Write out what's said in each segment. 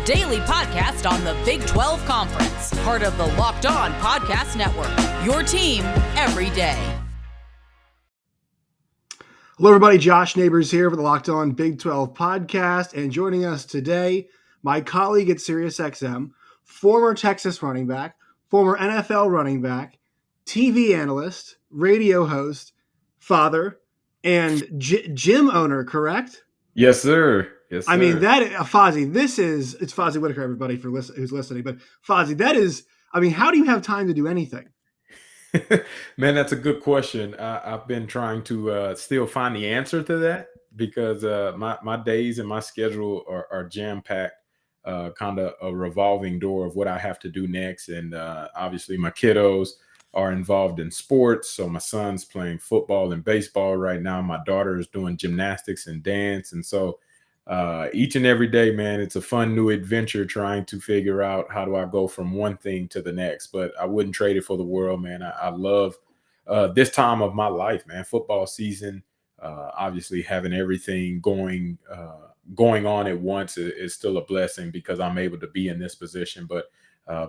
daily podcast on the Big 12 Conference, part of the Locked On Podcast Network, your team every day. Hello, everybody. Josh Neighbors here for the Locked On Big 12 podcast. And joining us today, my colleague at SiriusXM, former Texas running back, former NFL running back, TV analyst, radio host, father, and gym owner, correct? Yes, sir. Yes, sir. I mean, Fozzy, it's Fozzy Whittaker, everybody who's listening. But Fozzy, how do you have time to do anything? Man, that's a good question. I've been trying to still find the answer to that because my days and my schedule are jam-packed, kind of a revolving door of what I have to do next. And obviously my kiddos are involved in sports. So my son's playing football and baseball right now. My daughter is doing gymnastics and dance. And so each and every day, man, it's a fun new adventure trying to figure out how do I go from one thing to the next. But I wouldn't trade it for the world, man. I love this time of my life, man. Football season, obviously having everything going on at once is still a blessing because I'm able to be in this position. But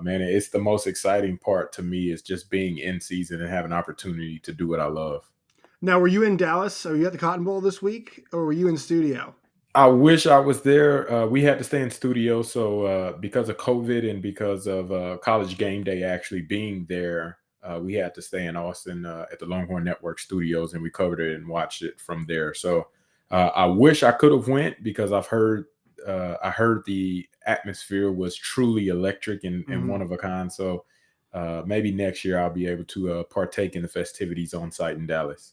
man, it's the most exciting part to me is just being in season and having an opportunity to do what I love. Now, were you in Dallas? Are you at the Cotton Bowl this week, or were you in studio? I wish I was there. We had to stay in studio. So because of COVID and because of College Game Day actually being there, we had to stay in Austin at the Longhorn Network studios, and we covered it and watched it from there. So I wish I could have went because I heard the atmosphere was truly electric and one of a kind. So maybe next year I'll be able to partake in the festivities on site in Dallas.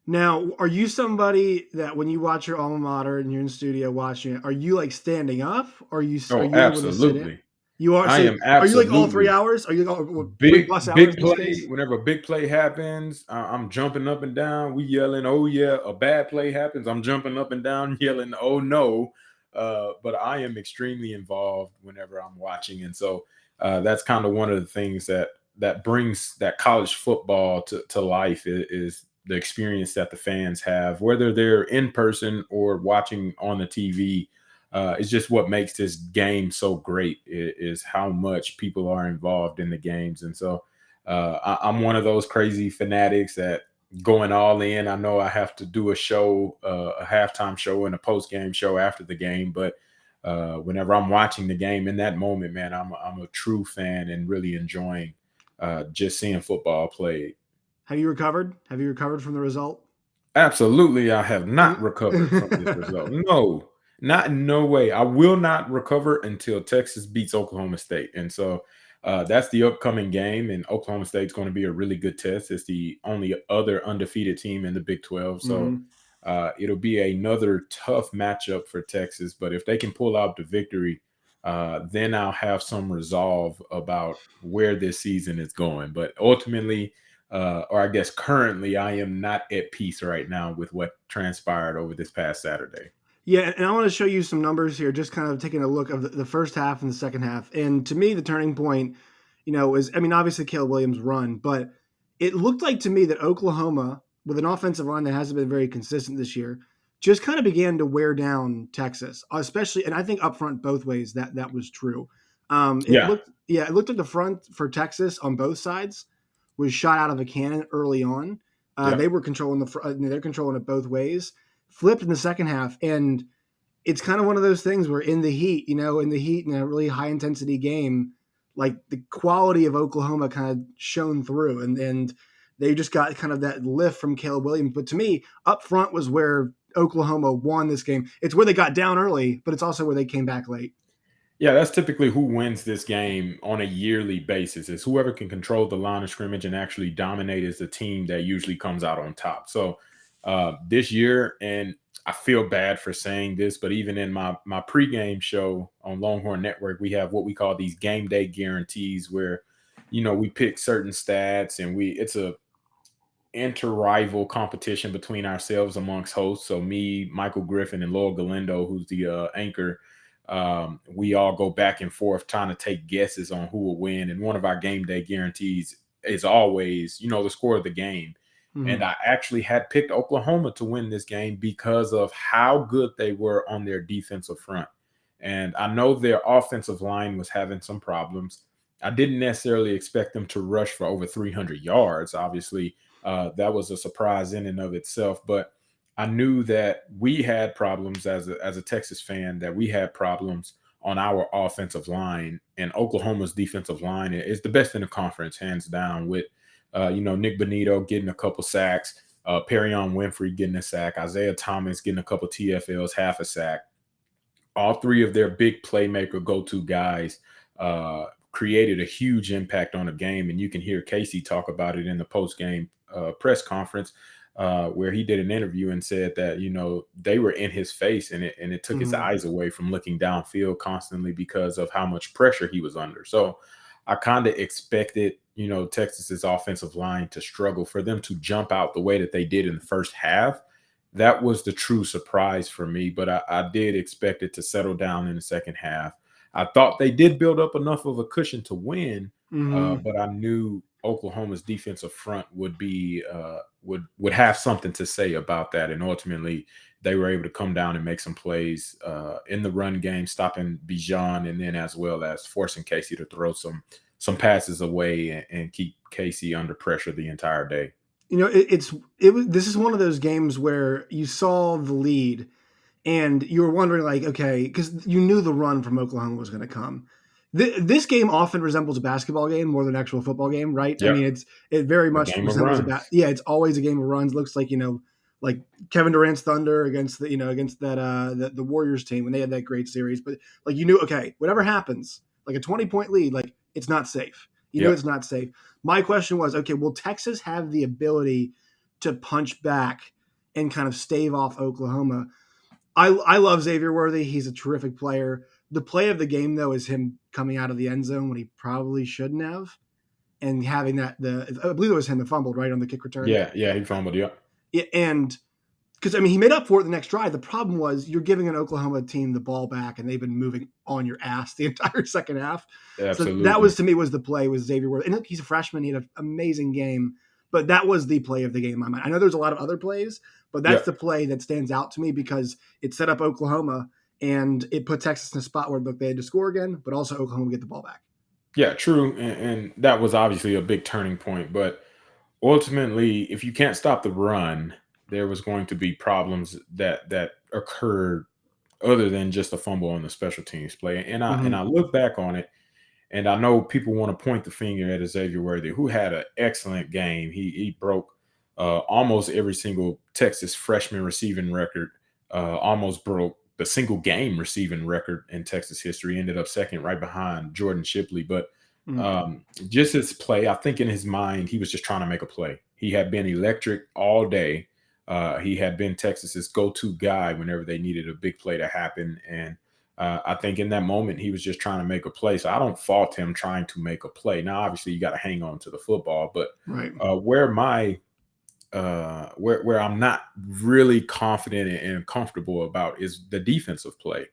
Now, are you somebody that when you watch your alma mater and you're in studio watching it, are you like standing up? Or are you absolutely. Able to sit in? You are. I am absolutely. Are you like all 3 hours? Are you like big 3+ hours? Big play. Whenever a big play happens, I'm jumping up and down. We yelling, "Oh yeah!" A bad play happens, I'm jumping up and down, yelling, "Oh no!" But I am extremely involved whenever I'm watching, and so that's kind of one of the things that brings that college football to life is the experience that the fans have, whether they're in person or watching on the TV. It's just what makes this game so great is how much people are involved in the games. And so I'm one of those crazy fanatics that going all in. I know I have to do a show, a halftime show and a post-game show after the game. But whenever I'm watching the game in that moment, man, I'm a true fan and really enjoying just seeing football played. Have you recovered? Have you recovered from the result? Absolutely. I have not recovered from this result. No, not in no way. I will not recover until Texas beats Oklahoma State. And so that's the upcoming game. And Oklahoma State's going to be a really good test. It's the only other undefeated team in the Big 12. So it'll be another tough matchup for Texas. But if they can pull out the victory, then I'll have some resolve about where this season is going. But ultimately, or I guess currently, I am not at peace right now with what transpired over this past Saturday. Yeah, and I want to show you some numbers here, just kind of taking a look of the first half and the second half. And to me, the turning point, is, obviously Caleb Williams' run, but it looked like to me that Oklahoma, with an offensive line that hasn't been very consistent this year, just kind of began to wear down Texas, especially, and I think up front both ways that was true. It looked at the front for Texas on both sides was shot out of a cannon early on. They were controlling they're controlling it both ways. Flipped in the second half, and it's kind of one of those things where in the heat in a really high intensity game, like the quality of Oklahoma kind of shone through, and they just got kind of that lift from Caleb Williams. But to me, up front was where Oklahoma won this game. It's where they got down early, but it's also where they came back late. Yeah, that's typically who wins this game on a yearly basis. Is whoever can control the line of scrimmage and actually dominate is the team that usually comes out on top. So this year, and I feel bad for saying this, but even in my pregame show on Longhorn Network, we have what we call these game day guarantees where, we pick certain stats and it's a inter-rival competition between ourselves amongst hosts. So me, Michael Griffin, and Laura Galindo, who's the anchor, we all go back and forth trying to take guesses on who will win. And one of our game day guarantees is always, the score of the game. Mm-hmm. And I actually had picked Oklahoma to win this game because of how good they were on their defensive front. And I know their offensive line was having some problems. I didn't necessarily expect them to rush for over 300 yards. Obviously, that was a surprise in and of itself. But I knew that we had problems as a Texas fan, that we had problems on our offensive line, and Oklahoma's defensive line is the best in the conference, hands down, with Nick Bonito getting a couple sacks, Perion Winfrey getting a sack, Isaiah Thomas getting a couple TFLs, half a sack. All three of their big playmaker go-to guys created a huge impact on the game. And you can hear Casey talk about it in the post-game press conference, where he did an interview and said that, they were in his face, and it took his eyes away from looking downfield constantly because of how much pressure he was under. So I kind of expected, Texas's offensive line to struggle. For them to jump out the way that they did in the first half, that was the true surprise for me. But I did expect it to settle down in the second half. I thought they did build up enough of a cushion to win, but I knew Oklahoma's defensive front would be would have something to say about that. And ultimately, they were able to come down and make some plays in the run game, stopping Bijan, and then as well as forcing Casey to throw some passes away and keep Casey under pressure the entire day. This is one of those games where you saw the lead and you were wondering, like, okay, because you knew the run from Oklahoma was going to come. This game often resembles a basketball game more than an actual football game, right? Yep. I mean, it very much resembles it's always a game of runs. Looks like, like Kevin Durant's Thunder against the Warriors team when they had that great series. But like, okay, whatever happens, like a 20-point lead, like it's not safe. You know, it's not safe. My question was, okay, will Texas have the ability to punch back and kind of stave off Oklahoma? I love Xavier Worthy. He's a terrific player. The play of the game, though, is him coming out of the end zone when he probably shouldn't have, and having I believe it was him that fumbled right on the kick return. Yeah, he fumbled. Yeah, and because he made up for it the next drive. The problem was you're giving an Oklahoma team the ball back, and they've been moving on your ass the entire second half. Absolutely. So that was, to me, was the play with Xavier Worthy. And look, he's a freshman. He had an amazing game, but that was the play of the game in my mind. I know there's a lot of other plays, but that's the play that stands out to me because it set up Oklahoma and it put Texas in a spot where they had to score again, but also Oklahoma would get the ball back. Yeah, true. And that was obviously a big turning point. But ultimately, if you can't stop the run, there was going to be problems that occurred other than just a fumble on the special teams play. And I look back on it, and I know people want to point the finger at Xavier Worthy, who had an excellent game. He broke almost every single Texas freshman receiving record, almost broke the single game receiving record in Texas history, ended up second right behind Jordan Shipley. But just his play, I think in his mind, he was just trying to make a play. He had been electric all day. He had been Texas's go-to guy whenever they needed a big play to happen. And I think in that moment, he was just trying to make a play. So I don't fault him trying to make a play. Now, obviously, you got to hang on to the football. But where I'm not really confident and comfortable about is the defensive play.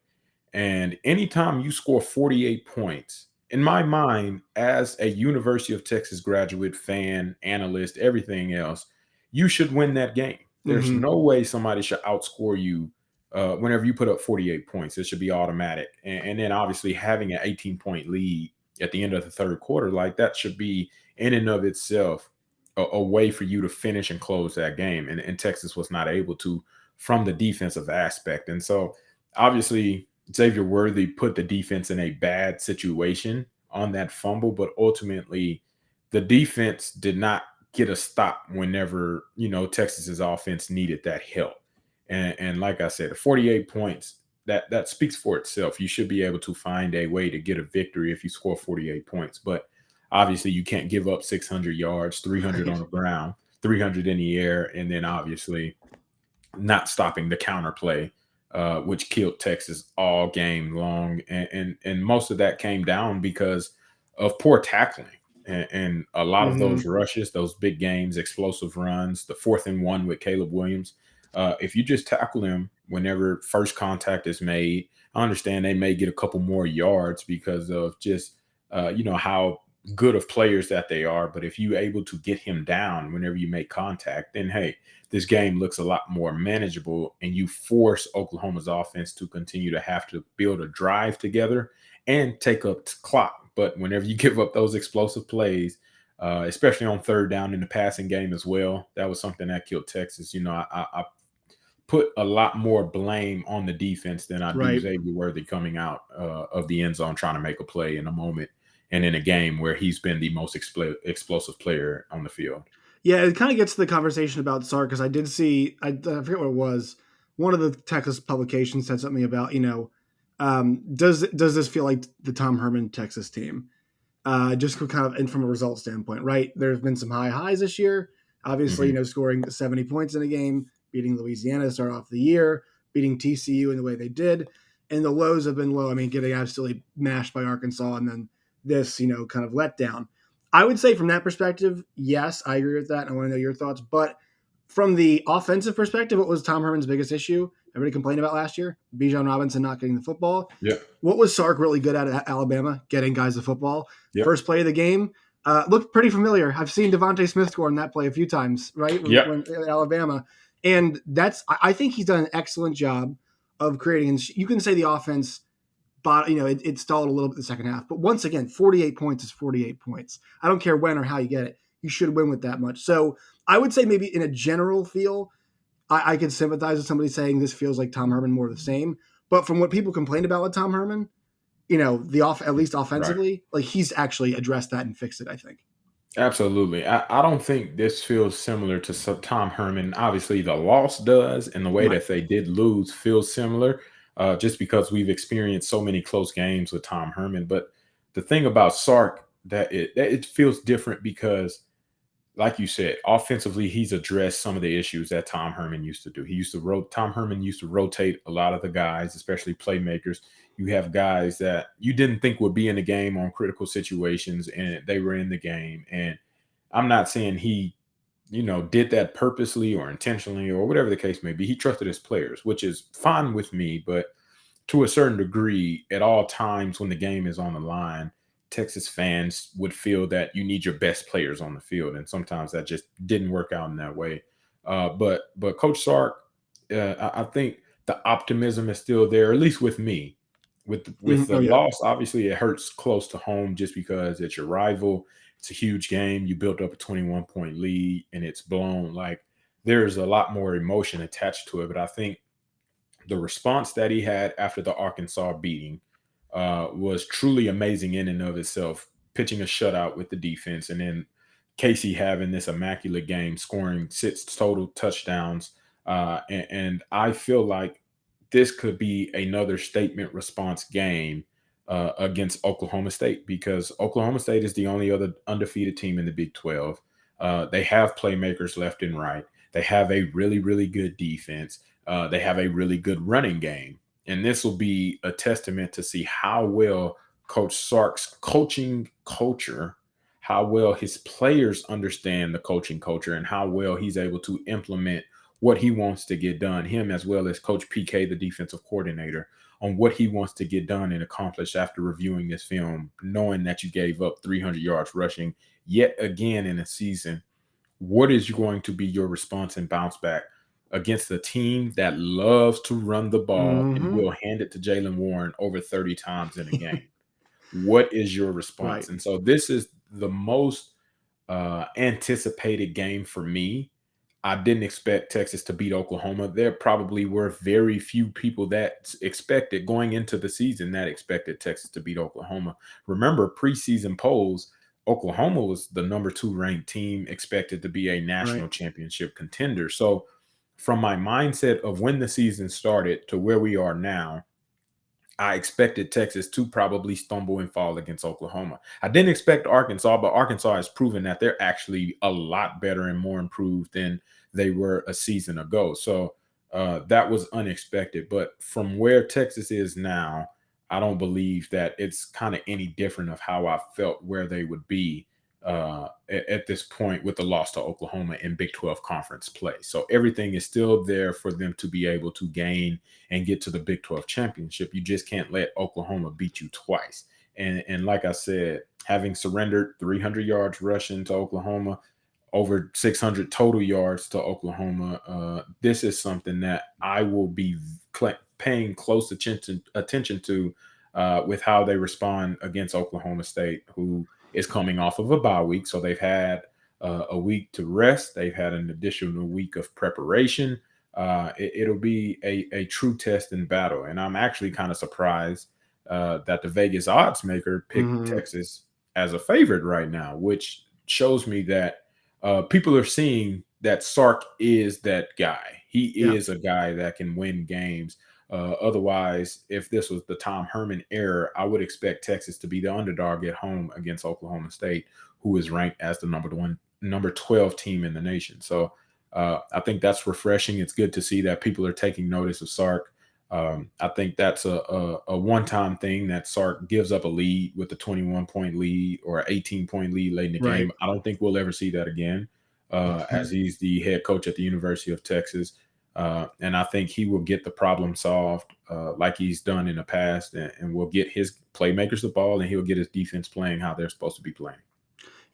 And anytime you score 48 points, in my mind, as a University of Texas graduate, fan, analyst, everything else, you should win that game. There's no way somebody should outscore you whenever you put up 48 points. It should be automatic. And then obviously having an 18-point lead at the end of the third quarter, like that should be in and of itself a way for you to finish and close that game. And Texas was not able to from the defensive aspect. And so obviously Xavier Worthy put the defense in a bad situation on that fumble, but ultimately the defense did not get a stop whenever, Texas's offense needed that help. And like I said, 48 points, that speaks for itself. You should be able to find a way to get a victory if you score 48 points. But obviously you can't give up 600 yards, 300 on the ground, 300 in the air, and then obviously not stopping the counter play, which killed Texas all game long. And most of that came down because of poor tackling. And a lot of those rushes, those big games, explosive runs, the 4th and 1 with Caleb Williams, if you just tackle him whenever first contact is made, I understand they may get a couple more yards because of just, how good of players that they are, but if you're able to get him down whenever you make contact, then hey, this game looks a lot more manageable, and you force Oklahoma's offense to continue to have to build a drive together and take up clock. But whenever you give up those explosive plays, especially on third down in the passing game as well, that was something that killed Texas. I put a lot more blame on the defense than I do Right. Xavier Worthy coming out of the end zone trying to make a play in a moment and in a game where he's been the most explosive player on the field. Yeah, it kind of gets to the conversation about Sark because I did see, I forget what it was. One of the Texas publications said something about, does this feel like the Tom Herman Texas team? Just kind of, and from a result standpoint, right? There's been some high highs this year. Obviously, Mm-hmm. Scoring 70 points in a game, beating Louisiana to start off the year, beating TCU in the way they did. And the lows have been low. I mean, getting absolutely mashed by Arkansas and then this, kind of letdown. I would say from that perspective, yes, I agree with that. I want to know your thoughts. But from the offensive perspective, what was Tom Herman's biggest issue? Everybody complained about last year? Bijan Robinson not getting the football. Yeah. What was Sark really good at Alabama? Getting guys the football. Yep. First play of the game looked pretty familiar. I've seen Devontae Smith score on that play a few times, right? When Alabama. And I think he's done an excellent job of creating. And you can say the offense, but it stalled a little bit the second half. But once again, 48 points is 48 points. I don't care when or how you get it. You should win with that much. So I would say maybe in a general feel, I could sympathize with somebody saying this feels like Tom Herman more of the same. But from what people complained about with Tom Herman, at least offensively, like he's actually addressed that and fixed it, I think. Absolutely. I don't think this feels similar to Tom Herman. Obviously, the loss does, and the way that they did lose feels similar, just because we've experienced so many close games with Tom Herman. But the thing about Sark, that it feels different because, like you said, offensively, he's addressed some of the issues that Tom Herman used to do. Tom Herman used to rotate a lot of the guys, especially playmakers. You have guys that you didn't think would be in the game on critical situations, and they were in the game. And I'm not saying he, did that purposely or intentionally or whatever the case may be. He trusted his players, which is fine with me. But to a certain degree, at all times when the game is on the line, Texas fans would feel that you need your best players on the field, and sometimes that just didn't work out in that way. But Coach Sark, I think the optimism is still there, at least with me. With the loss, obviously it hurts close to home just because it's your rival. It's a huge game. You built up a 21-point lead, and it's blown. Like, there's a lot more emotion attached to it. But I think the response that he had after the Arkansas beating was truly amazing in and of itself, pitching a shutout with the defense, and then Casey having this immaculate game, scoring 6 total touchdowns. And I feel like this could be another statement response game against Oklahoma State, because Oklahoma State is the only other undefeated team in the Big 12. They have playmakers left and right. They have a really, really good defense. They have a really good running game. And this will be a testament to see how well Coach Sark's coaching culture, how well his players understand the coaching culture, and how well he's able to implement what he wants to get done, him as well as Coach PK, the defensive coordinator, on what he wants to get done and accomplish after reviewing this film, knowing that you gave up 300 yards rushing yet again in a season. What is going to be your response and bounce back against a team that loves to run the ball and will hand it to Jaylen Warren over 30 times in a game? What is your response? Right. And so this is the most anticipated game for me. I didn't expect Texas to beat Oklahoma. There probably were very few people that expected going into the season that expected Texas to beat Oklahoma. Remember, preseason polls, Oklahoma was the number 2 ranked team, expected to be a national championship contender. So from my mindset of when the season started to where we are now, I expected Texas to probably stumble and fall against Oklahoma. I didn't expect Arkansas, but Arkansas has proven that they're actually a lot better and more improved than they were a season ago. So that was unexpected. But from where Texas is now, I don't believe that it's kind of any different of how I felt where they would be at this point with the loss to Oklahoma in Big 12 conference play. So everything is still there for them to be able to gain and get to the Big 12 championship. You just can't let Oklahoma beat you twice. And like I said, having surrendered 300 yards rushing to Oklahoma, over 600 total yards to Oklahoma. This is something that I will be paying close attention to with how they respond against Oklahoma State, who is coming off of a bye week. So they've had a week to rest. They've had an additional week of preparation. It'll be a true test in battle. And I'm actually kind of surprised that the Vegas odds maker picked Texas as a favorite right now, which shows me that people are seeing that Sark is that guy. He is a guy that can win games. Otherwise, if this was the Tom Herman era, I would expect Texas to be the underdog at home against Oklahoma State, who is ranked as the number 12 team in the nation. So I think that's refreshing. It's good to see that people are taking notice of Sark. I think that's a one-time thing that Sark gives up a lead with a 21-point lead or 18-point lead late in the game. I don't think we'll ever see that again as he's the head coach at the University of Texas. And I think he will get the problem solved like he's done in the past and will get his playmakers the ball and he'll get his defense playing how they're supposed to be playing.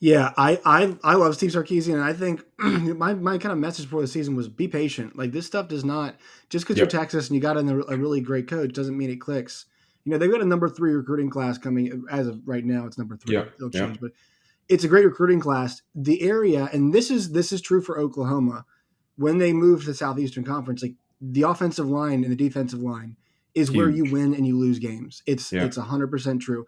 Yeah, I love Steve Sarkisian, and I think my kind of message for the season was be patient. Like, this stuff does not, just because you're Texas and you got a really great coach doesn't mean it clicks. You know, they've got a number 3 recruiting class coming as of right now. It's number 3. It'll change, but it's a great recruiting class. The area, and this is true for Oklahoma, when they move to the Southeastern Conference, like the offensive line and the defensive line is where you win and you lose games. It's 100% true.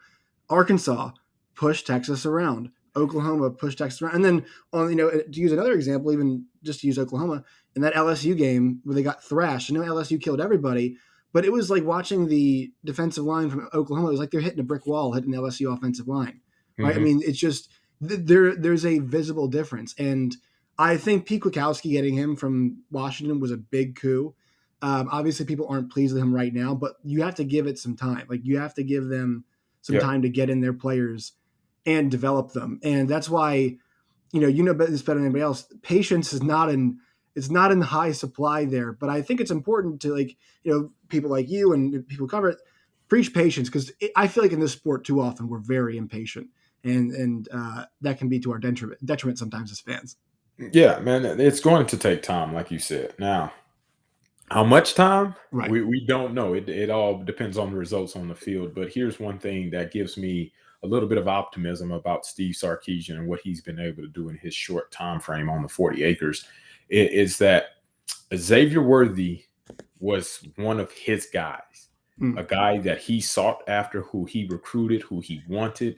Arkansas pushed Texas around. Oklahoma pushed Texas around. And then, to use another example, even just to use Oklahoma, in that LSU game where they got thrashed, I know LSU killed everybody, but it was like watching the defensive line from Oklahoma. It was like they're hitting a brick wall, hitting the LSU offensive line, right? I mean, it's just there's a visible difference. And I think Pete Kwiatkowski getting him from Washington was a big coup. Obviously, people aren't pleased with him right now, but you have to give it some time. Like, you have to give them some time to get in their players and develop them. And that's why, this better than anybody else. Patience is not in high supply there. But I think it's important to, people like you and people who cover it, preach patience, because I feel like in this sport too often we're very impatient, and that can be to our detriment sometimes as fans. Yeah, man, it's going to take time, like you said. Now, how much time? Right. We don't know. It all depends on the results on the field. But here's one thing that gives me a little bit of optimism about Steve Sarkisian and what he's been able to do in his short time frame on the 40 acres is that Xavier Worthy was one of his guys, a guy that he sought after, who he recruited, who he wanted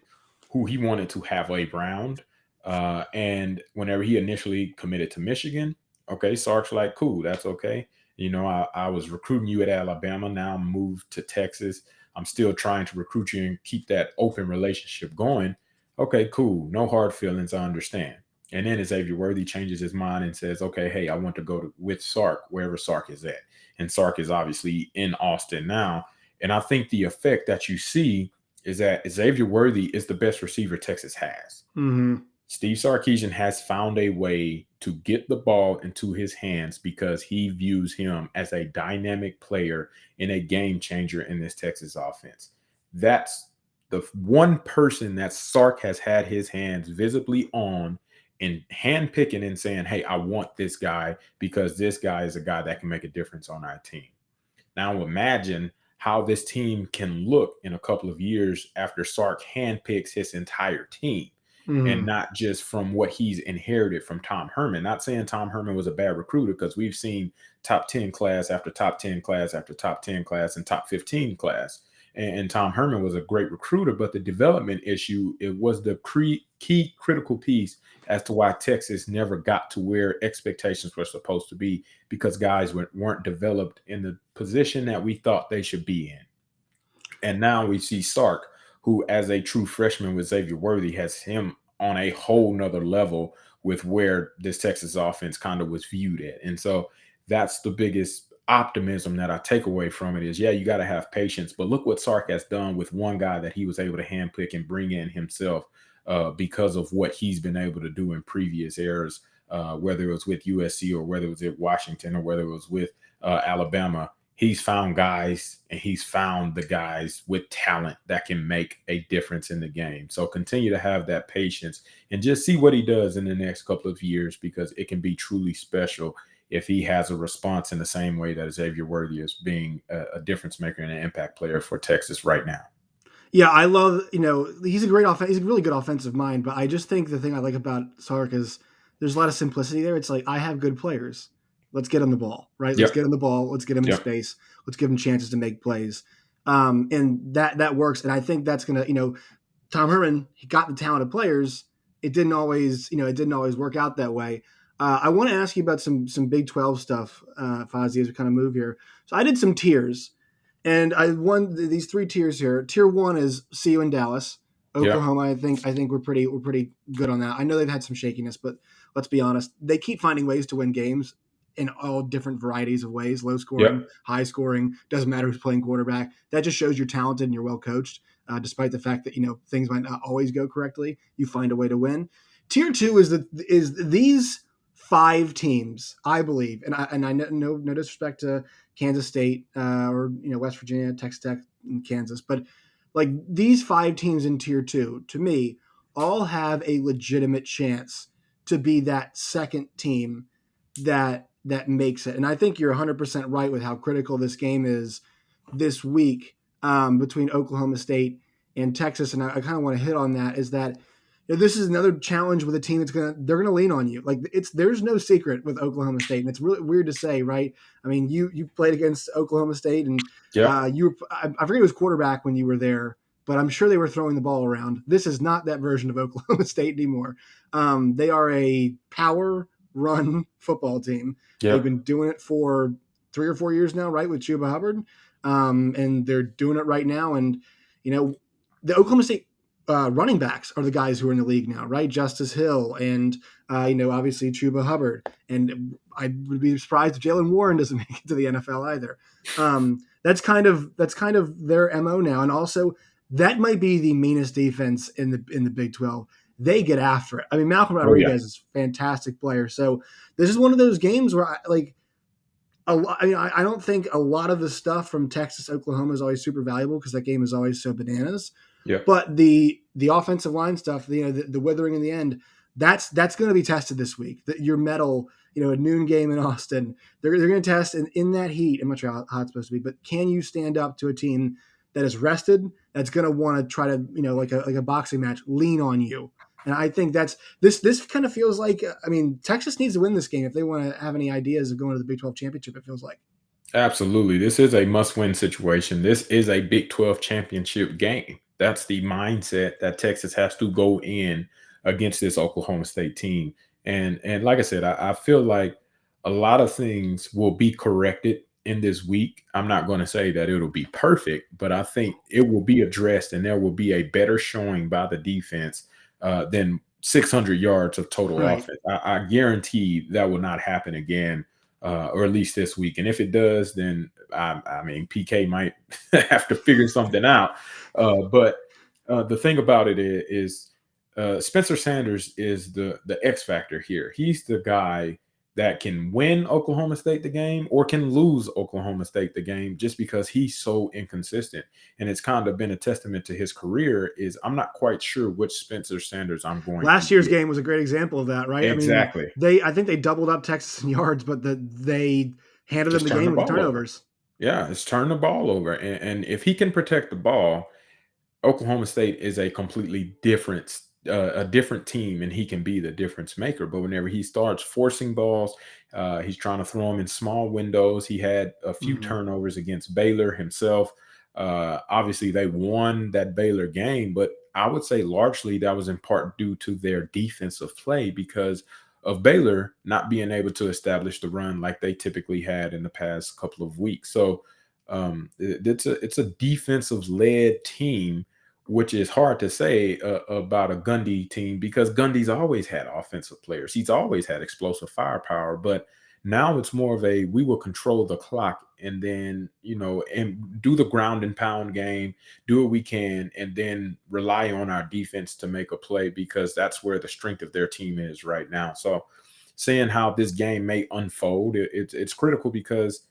to have around. And whenever he initially committed to Michigan, okay, Sark's like, cool, that's okay. I was recruiting you at Alabama. Now I'm moved to Texas. I'm still trying to recruit you and keep that open relationship going. Okay, cool. No hard feelings. I understand. And then Xavier Worthy changes his mind and says, okay, hey, I want to go with Sark, wherever Sark is at. And Sark is obviously in Austin now. And I think the effect that you see is that Xavier Worthy is the best receiver Texas has. Steve Sarkisian has found a way to get the ball into his hands because he views him as a dynamic player and a game changer in this Texas offense. That's the one person that Sark has had his hands visibly on and handpicking and saying, hey, I want this guy because this guy is a guy that can make a difference on our team. Now imagine how this team can look in a couple of years after Sark handpicks his entire team. And not just from what he's inherited from Tom Herman. Not saying Tom Herman was a bad recruiter, because we've seen top 10 class after top 10 class after top 10 class and top 15 class. And Tom Herman was a great recruiter, but the development issue, it was the key critical piece as to why Texas never got to where expectations were supposed to be, because guys weren't developed in the position that we thought they should be in. And now we see Sark, who as a true freshman with Xavier Worthy has him on a whole nother level with where this Texas offense kind of was viewed at. And so that's the biggest optimism that I take away from it is, yeah, you got to have patience, but look what Sark has done with one guy that he was able to handpick and bring in himself because of what he's been able to do in previous eras, whether it was with USC or whether it was at Washington or whether it was with Alabama. he's found guys, and he's found the guys with talent that can make a difference in the game. So continue to have that patience and just see what he does in the next couple of years, because it can be truly special if he has a response in the same way that Xavier Worthy is being a difference maker and an impact player for Texas right now. Yeah, I love, he's a great he's a really good offensive mind, but I just think the thing I like about Sark is there's a lot of simplicity there. It's like, I have good players. Let's get him the ball, right? Let's Yep. get him the ball. Let's get him in Yep. space. Let's give him chances to make plays. And that works. And I think that's going to, Tom Herman, he got the talented players. It didn't always work out that way. I want to ask you about some Big 12 stuff, Fozzy, as we kind of move here. So I did some tiers. And I won these 3 tiers here. Tier 1 is CU in Dallas, Oklahoma. Yep. I think we're pretty good on that. I know they've had some shakiness, but let's be honest, they keep finding ways to win games in all different varieties of ways. Low scoring, Yep. high scoring, doesn't matter who's playing quarterback. That just shows you're talented and you're well coached. Despite the fact that things might not always go correctly, you find a way to win. Tier 2 is these 5 teams, I believe, and I no disrespect to Kansas State or West Virginia, Texas Tech, and Kansas, but like these 5 teams in Tier 2, to me, all have a legitimate chance to be that second team that makes it. And I think you're 100% right with how critical this game is this week between Oklahoma State and Texas. And I kind of want to hit on that, is that this is another challenge with a team they're gonna lean on you. Like there's no secret with Oklahoma State, and it's really weird to say, right? I mean, you played against Oklahoma State, and Yep. I forget who was quarterback when you were there, but I'm sure they were throwing the ball around. This is not that version of Oklahoma State anymore. They are a power run football team. Yep. They've been doing it for 3 or 4 years now, right, with Chuba Hubbard, and they're doing it right now. And the Oklahoma State running backs are the guys who are in the league now, right? Justice Hill and obviously Chuba Hubbard. And I would be surprised if Jalen Warren doesn't make it to the NFL either. That's kind of their MO now, and also that might be the meanest defense in the Big 12. They get after it. I mean, Malcolm Rodriguez is a fantastic player. So this is one of those games where I don't think a lot of the stuff from Texas, Oklahoma is always super valuable because that game is always so bananas. Yep. But the offensive line stuff, the withering in the end, that's going to be tested this week. Your medal, a noon game in Austin, they're going to test in that heat. I'm not sure how hot it's supposed to be, but can you stand up to a team that is rested, that's going to want to try to, like a boxing match, lean on you? And I think that's this kind of feels like, Texas needs to win this game if they want to have any ideas of going to the Big 12 championship, it feels like. Absolutely. This is a must-win situation. This is a Big 12 championship game. That's the mindset that Texas has to go in against this Oklahoma State team. And like I said, I feel like a lot of things will be corrected in this week. I'm not going to say that it'll be perfect, but I think it will be addressed, and there will be a better showing by the defense than 600 yards of total offense. I guarantee that will not happen again. Or at least this week. And if it does, then PK might have to figure something out. But the thing about it is Spencer Sanders is the X factor here. He's the guy that can win Oklahoma State the game or can lose Oklahoma State the game just because he's so inconsistent. And it's kind of been a testament to his career. I'm not quite sure which Spencer Sanders I'm going Last to year's get. game was a great example of that, right? Exactly. I think they doubled up Texas in yards, but they handed them the game with the turnovers. Yeah, it's turn the ball over. And if he can protect the ball, Oklahoma State is a completely different team, and he can be the difference maker. But whenever he starts forcing balls, he's trying to throw them in small windows. He had a few turnovers against Baylor himself. Obviously, they won that Baylor game, but I would say largely that was in part due to their defensive play because of Baylor not being able to establish the run like they typically had in the past couple of weeks. So it's a defensive-led team, which is hard to say about a Gundy team because Gundy's always had offensive players. He's always had explosive firepower, but now it's more of we will control the clock and then, and do the ground and pound game, do what we can, and then rely on our defense to make a play because that's where the strength of their team is right now. So seeing how this game may unfold, it's critical because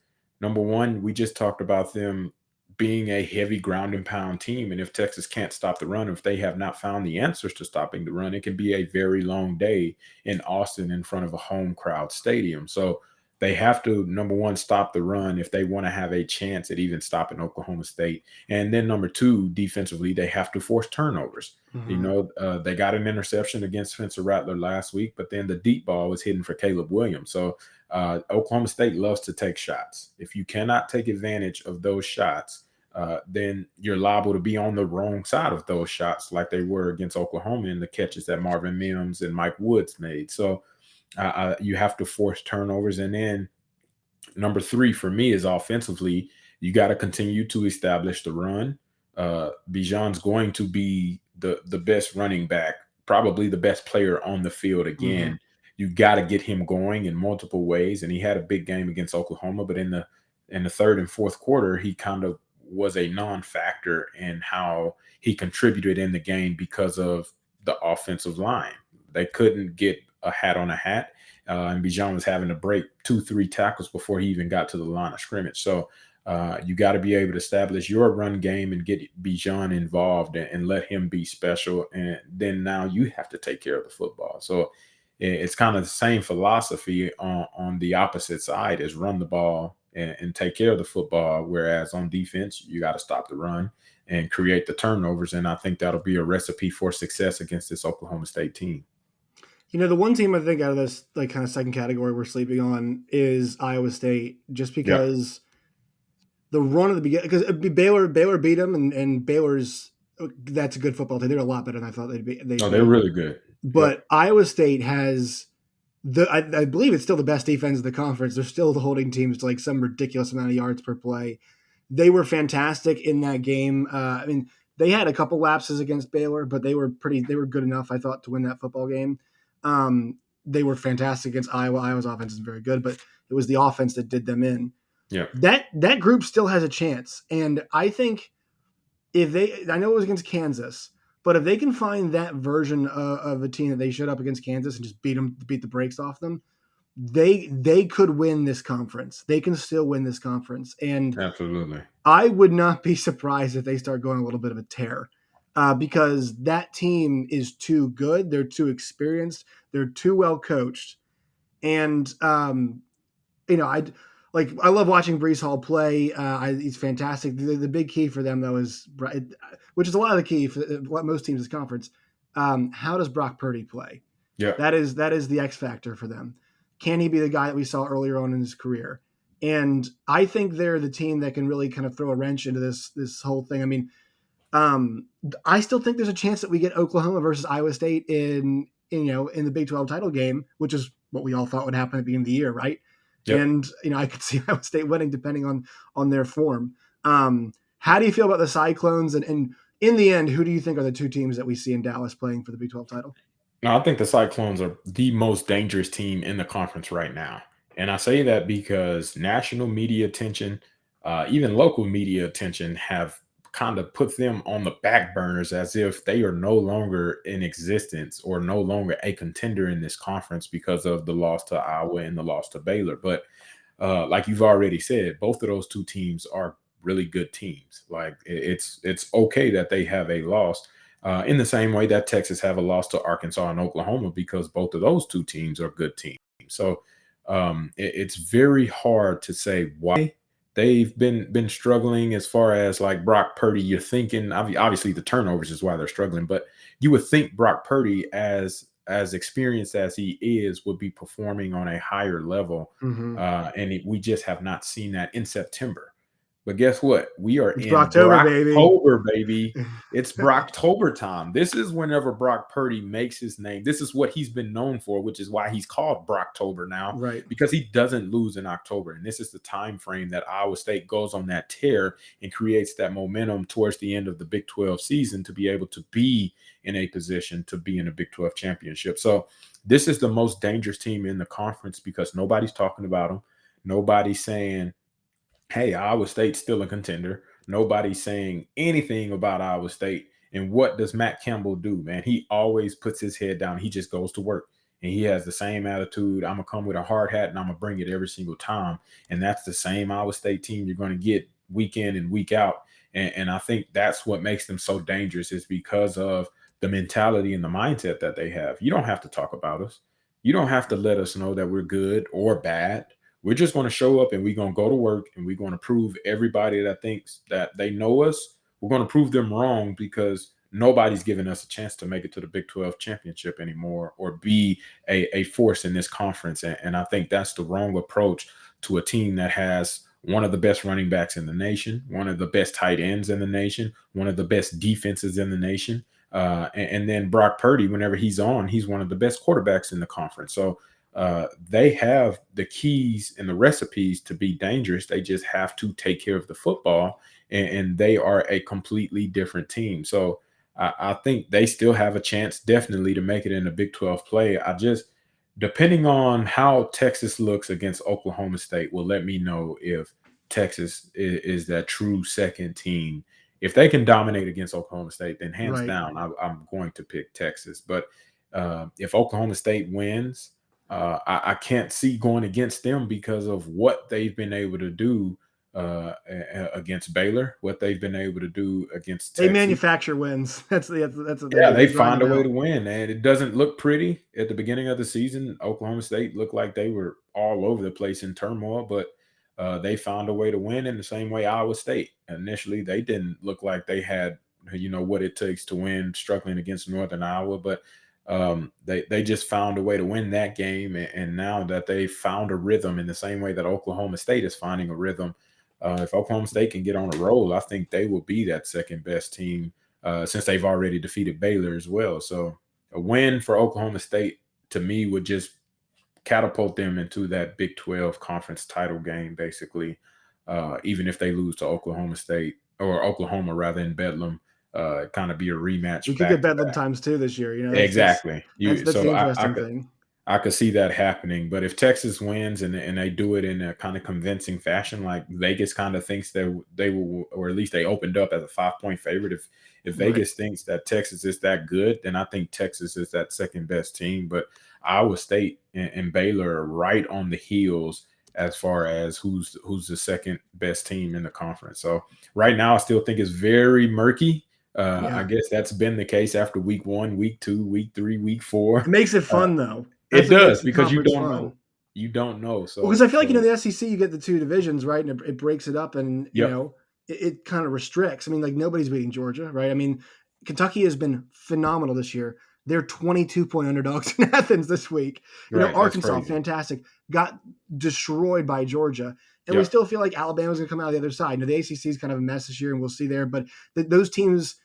Number one, we just talked about them being a heavy ground and pound team. And if Texas can't stop the run, if they have not found the answers to stopping the run, it can be a very long day in Austin in front of a home crowd stadium. So they have to, number one, stop the run if they want to have a chance at even stopping Oklahoma State. And then number two, defensively, they have to force turnovers. They got an interception against Spencer Rattler last week, but then the deep ball was hidden for Caleb Williams. So Oklahoma State loves to take shots. If you cannot take advantage of those shots, then you're liable to be on the wrong side of those shots, like they were against Oklahoma in the catches that Marvin Mims and Mike Woods made. So you have to force turnovers. And then number three for me is offensively, you got to continue to establish the run. Bijan's going to be the best running back, probably the best player on the field again. You got to get him going in multiple ways. And he had a big game against Oklahoma, but in the third and fourth quarter, he kind of was a non-factor in how he contributed in the game because of the offensive line. They couldn't get a hat on a hat. And Bijan was having to break 2-3 tackles before he even got to the line of scrimmage. So you got to be able to establish your run game and get Bijan involved and let him be special. And then now you have to take care of the football. So it's kind of the same philosophy on the opposite side as run the ball and take care of the football. Whereas on defense, you got to stop the run and create the turnovers. And I think that'll be a recipe for success against this Oklahoma State team. The one team I think out of this like kind of second category we're sleeping on is Iowa State, just because the run of the beginning, because Baylor beat them, and Baylor's that's a good football team. They're a lot better than I thought they'd be. They're really good. But Iowa State has I believe it's still the best defense in the conference. They're still holding teams to like some ridiculous amount of yards per play. They were fantastic in that game. I mean, they had a couple lapses against Baylor, but they were good enough, I thought, to win that football game. They were fantastic against Iowa. Iowa's offense is very good, but it was the offense that did them in. Yeah. That group still has a chance. And I think I know it was against Kansas, but if they can find that version of a team that they showed up against Kansas and just beat the brakes off them, they could win this conference. They can still win this conference. And absolutely, I would not be surprised if they start going a little bit of a tear. Because that team is too good. They're too experienced. They're too well coached. And, I love watching Breece Hall play. He's fantastic. The big key for them, though, is, which is a lot of the key for what most teams in this conference, how does Brock Purdy play? Yeah. That is the X factor for them. Can he be the guy that we saw earlier on in his career? And I think they're the team that can really kind of throw a wrench into this whole thing. I mean, I still think there's a chance that we get Oklahoma versus Iowa State in the Big 12 title game, which is what we all thought would happen at the beginning of the year, right? Yep. And I could see Iowa State winning depending on their form. How do you feel about the Cyclones? And in the end, who do you think are the two teams that we see in Dallas playing for the Big 12 title? No, I think the Cyclones are the most dangerous team in the conference right now. And I say that because national media attention, even local media attention, have kind of put them on the back burners as if they are no longer in existence or no longer a contender in this conference because of the loss to Iowa and the loss to Baylor. But like you've already said, both of those two teams are really good teams. Like it's okay that they have a loss in the same way that Texas have a loss to Arkansas and Oklahoma, because both of those two teams are good teams. So it's very hard to say why they've been struggling as far as like Brock Purdy. You're thinking obviously the turnovers is why they're struggling, but you would think Brock Purdy, as experienced as he is, would be performing on a higher level. And we just have not seen that in September. But guess what? We are in Brocktober, baby. It's Brocktober time. This is whenever Brock Purdy makes his name. This is what he's been known for, which is why he's called Brocktober now, right? Because he doesn't lose in October. And this is the time frame that Iowa State goes on that tear and creates that momentum towards the end of the Big 12 season to be able to be in a position to be in a Big 12 championship. So this is the most dangerous team in the conference because nobody's talking about them. Nobody's saying, hey, Iowa State's still a contender. Nobody's saying anything about Iowa State. And what does Matt Campbell do, man? He always puts his head down. He just goes to work and he has the same attitude. I'm gonna come with a hard hat and I'm gonna bring it every single time. And that's the same Iowa State team you're going to get week in and week out. And I think that's what makes them so dangerous, is because of the mentality and the mindset that they have. You don't have to talk about us. You don't have to let us know that we're good or bad. We're just going to show up and we're going to go to work and we're going to prove everybody that thinks that they know us, we're going to prove them wrong, because nobody's giving us a chance to make it to the Big 12 championship anymore or be a force in this conference. And I think that's the wrong approach to a team that has one of the best running backs in the nation, one of the best tight ends in the nation, one of the best defenses in the nation. And then Brock Purdy, whenever he's on, he's one of the best quarterbacks in the conference. So they have the keys and the recipes to be dangerous. They just have to take care of the football, and they are a completely different team. So I think they still have a chance, definitely, to make it in the Big 12 play. Depending on how Texas looks against Oklahoma State, will let me know if Texas is that true second team. If they can dominate against Oklahoma State, then hands down, I'm going to pick Texas. But if Oklahoma State wins, I can't see going against them because of what they've been able to do against Baylor, what they've been able to do against Texas. They manufacture wins. That's they find a way to win, and it doesn't look pretty at the beginning of the season. Oklahoma State looked like they were all over the place in turmoil, but they found a way to win in the same way Iowa State. Initially, they didn't look like they had, what it takes to win, struggling against Northern Iowa, but they just found a way to win that game. And now that they found a rhythm in the same way that Oklahoma State is finding a rhythm, if Oklahoma State can get on a roll, I think they will be that second best team, since they've already defeated Baylor as well. So a win for Oklahoma State, to me, would just catapult them into that Big 12 conference title game, basically, even if they lose to Oklahoma State, or Oklahoma rather, in Bedlam. Kind of be a rematch. We could get Bedlam times 2 this year. Exactly. That's the interesting thing. I could see that happening. But if Texas wins and they do it in a kind of convincing fashion, like Vegas kind of thinks that they will, or at least they opened up as a 5-point favorite. If Vegas thinks that Texas is that good, then I think Texas is that second best team. But Iowa State and Baylor are right on the heels as far as who's the second best team in the conference. So right now, I still think it's very murky. I guess that's been the case after week 1, week 2, week 3, week 4. It makes it fun, though. It does, because you don't know. You don't know. So because I feel like the SEC, you get the 2 divisions, right, and it breaks it up, and it kind of restricts. I mean, like, nobody's beating Georgia, right? I mean, Kentucky has been phenomenal this year. They're 22-point underdogs in Athens this week. Arkansas, fantastic, got destroyed by Georgia. And we still feel like Alabama's going to come out the other side. The ACC is kind of a mess this year, and we'll see there. But those teams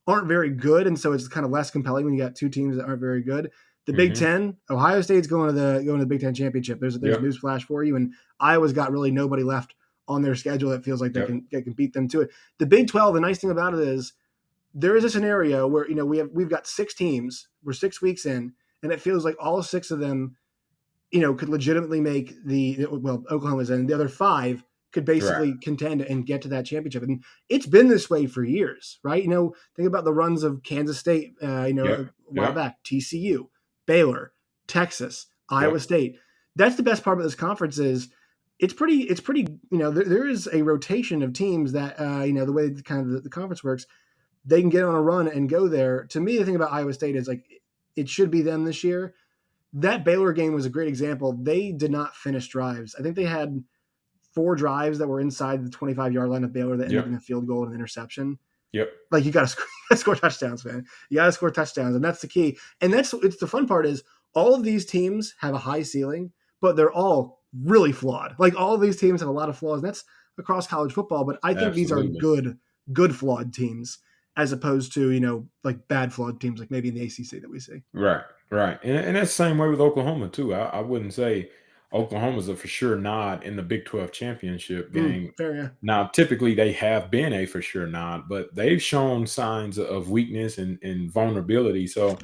aren't very good, and so it's kind of less compelling when you got 2 teams that aren't very good. The Big Ten, Ohio State's going to the Big Ten championship. There's a news flash for you, and Iowa's got really nobody left on their schedule that feels like they can beat them to it. The Big 12, the nice thing about it is there is a scenario where we've got 6 teams. We're 6 weeks in, and it feels like all 6 of them, could legitimately make Oklahoma's in. The other 5 could basically contend and get to that championship. And it's been this way for years, right? Think about the runs of Kansas State, a while back, TCU, Baylor, Texas, Iowa State. That's the best part of this conference is it's pretty, there is a rotation of teams that, the way kind of the conference works, they can get on a run and go there. To me, the thing about Iowa State is, like, it should be them this year. That Baylor game was a great example. They did not finish drives. I think they had 4 drives that were inside the 25-yard line of Baylor that ended up in a field goal and an interception. Yep. Like, you got to score touchdowns, man. You got to score touchdowns, and that's the key. And it's the fun part is all of these teams have a high ceiling, but they're all really flawed. Like, all of these teams have a lot of flaws, and that's across college football. But I think these are good flawed teams, as opposed to, like, bad flawed teams, like maybe in the ACC that we see. Right. And that's the same way with Oklahoma, too. I wouldn't say Oklahoma's a for sure nod in the Big 12 championship game. Fair, yeah. Now, typically they have been a for sure nod, but they've shown signs of weakness and vulnerability. So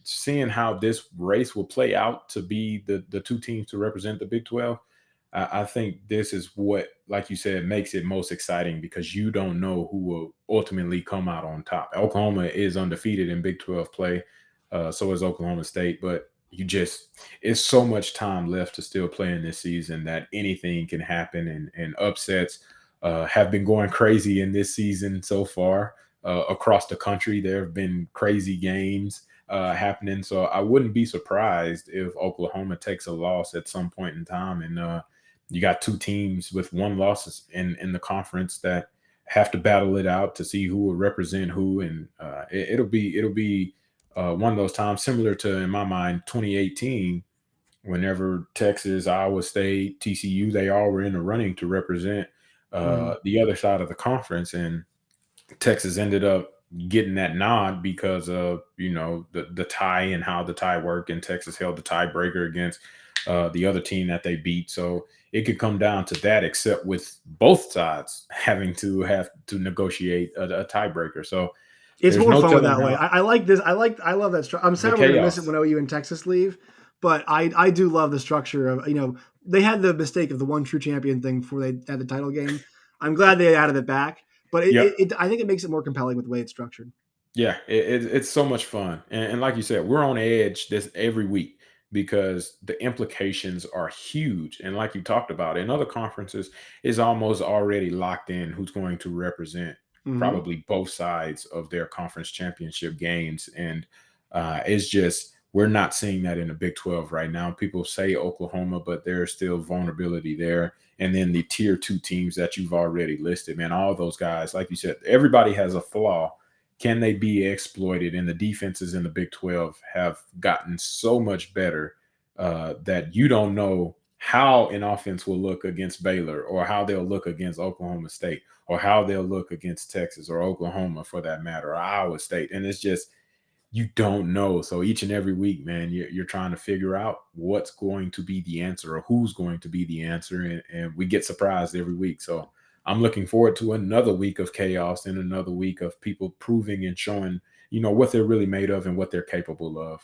seeing how this race will play out to be the 2 teams to represent the Big 12, I think this is what, like you said, makes it most exciting, because you don't know who will ultimately come out on top. Oklahoma is undefeated in Big 12 play. So is Oklahoma State, but it's so much time left to still play in this season that anything can happen, and upsets have been going crazy in this season so far across the country. There have been crazy games happening, so I wouldn't be surprised if Oklahoma takes a loss at some point in time, and you got two teams with one loss in the conference that have to battle it out to see who will represent who, and it'll be one of those times similar to, in my mind, 2018, whenever Texas, Iowa State, TCU, they all were in the running to represent the other side of the conference, and Texas ended up getting that nod because of the tie and how the tie worked, and Texas held the tiebreaker against the other team that they beat. So it could come down to that, except with both sides having to negotiate a tiebreaker. So It's there's more no fun with telling that way. how I like this. I love that structure. I'm the sad we're gonna miss it chaos. when OU and Texas leave, but I do love the structure of they had the mistake of the one true champion thing before they had the title game. I'm glad they added it back, but Yep. I think it makes it more compelling with the way it's structured. Yeah, it's so much fun, and like you said, we're on edge this every week because the implications are huge. And like you talked about, in other conferences, is almost already locked in who's going to represent Hmm. probably both sides of their conference championship games, and it's just we're not seeing that in the Big 12 right now. People say Oklahoma, but there's still vulnerability there. And then the tier two teams that you've already listed, man, all those guys, like you said, everybody has a flaw. Can they be exploited? And the defenses in the Big 12 have gotten so much better that you don't know how an offense will look against Baylor, or how they'll look against Oklahoma State, or how they'll look against Texas or Oklahoma for that matter, or Iowa State. And it's just, you don't know. So each and every week, man, you're trying to figure out what's going to be the answer, or who's going to be the answer. And we get surprised every week. So I'm looking forward to another week of chaos and another week of people proving and showing, what they're really made of and what they're capable of.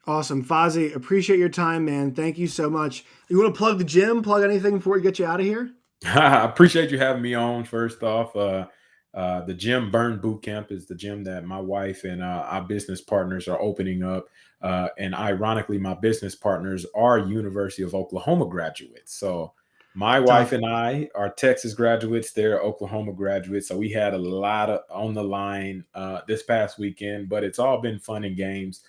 Awesome, Fozzy. Appreciate your time, man. Thank you so much. You want to plug the gym? Plug anything before we get you out of here? I appreciate you having me on. First off, the gym Burn Boot Camp is the gym that my wife and our business partners are opening up. And ironically, my business partners are University of Oklahoma graduates. So my wife Tough. and I are Texas graduates. They're Oklahoma graduates. So we had a lot of on the line this past weekend, but it's all been fun and games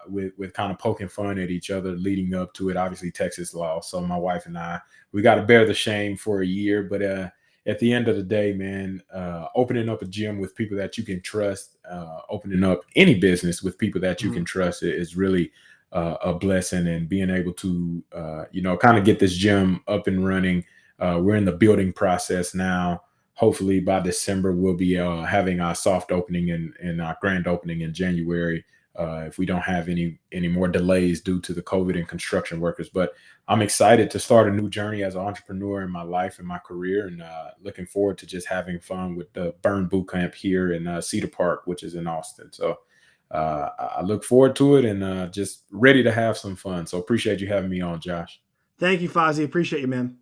with kind of poking fun at each other leading up to it. Obviously, Texas lost. So my wife and I, we got to bear the shame for a year. But at the end of the day, man, opening up a gym with people that you can trust, opening up any business with people that you can Mhm. trust is really a blessing. And being able to, kind of get this gym up and running. We're in the building process now. Hopefully by December, we'll be having our soft opening and our grand opening in January. If we don't have any more delays due to the COVID and construction workers. But I'm excited to start a new journey as an entrepreneur in my life and my career, and looking forward to just having fun with the Burn Boot Camp here in Cedar Park, which is in Austin. So I look forward to it, and just ready to have some fun. So appreciate you having me on, Josh. Thank you, Fozzy. Appreciate you, man.